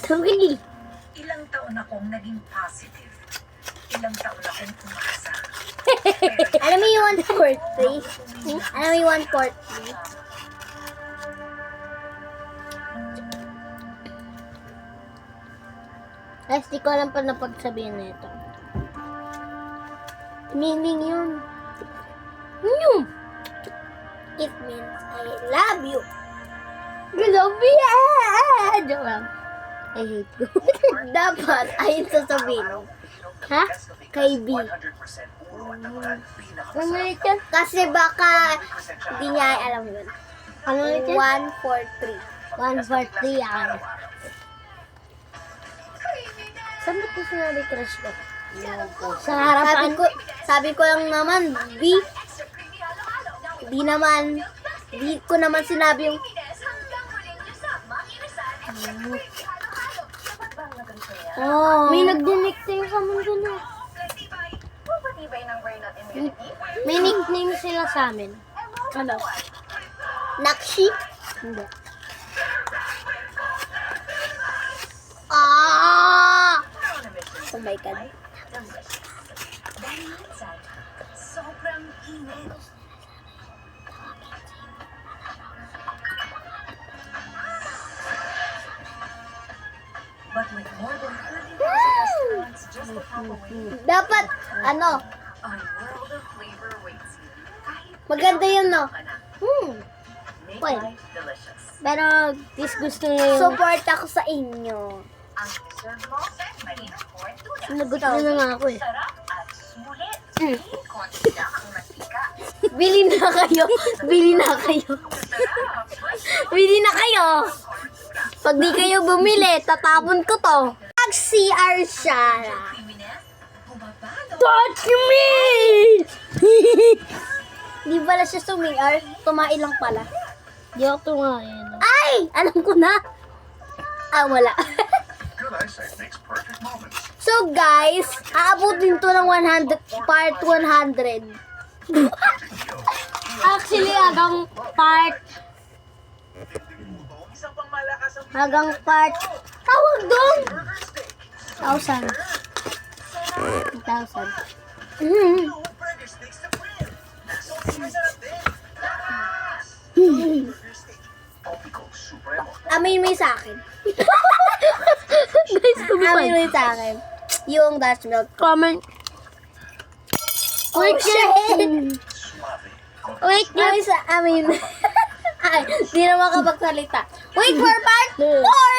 Three. Ilang taon akong naging positive. Ilang taon akong umasa. Alam mo yung 143? Alam mo yung 143? Guys, di ko alam pa na pagsabihin na ito. Meaning yun. Yun! It means I love you. I love you! Joke lang. I hate you. Dapat, ayun sasabihin. Ha? Kay B. Ano ulit yun? Kasi baka hindi niya ay alam yun. Ano ulit yun? 143. 143 yan. Saan ba't yung sinabi crush ko? Sa harapan ko. Sabi ko lang naman, B. Di ko naman sinabi yung oh. May nagdinig tayo sa mundo na. May nickname sila sa amin. Ano? Nakshi? Hindi. Ah! Oh my God. Sobrang init. But with more than 30,000 restaurants just a pop away, Dapat, ano, a world of flavor awaits you. Kahit maganda yun, no? make Pwede. life delicious. Pero, gusto nyo yung... Support ako sa inyo. Ang dessert mo, mainit corn tuna. Sinagot nyo na nga ako eh. Sarap at sulit. Konti lang ang mantika. Bili na kayo. Bili na kayo. Sarap. Bili na kayo. Pag di kayo bumili, tatapon ko to. Mag-CR siya. Creaminess, bumabalo. Touch me! Di pala siya sumir. Tumain lang pala. Di ako tumain. Ay! Alam ko na. Ah, wala. Good eyesight makes perfect moments. So guys, aabutin to ng 100, part 100. Actually, hanggang part, tawag doon! 1,000. 1,000. Amin mo sa akin. Guys, amin mo sa akin. Yung Dutch milk. Comment. Wait, wait, guys, amin. Ay, di na makapagsalita. Wait for part 4!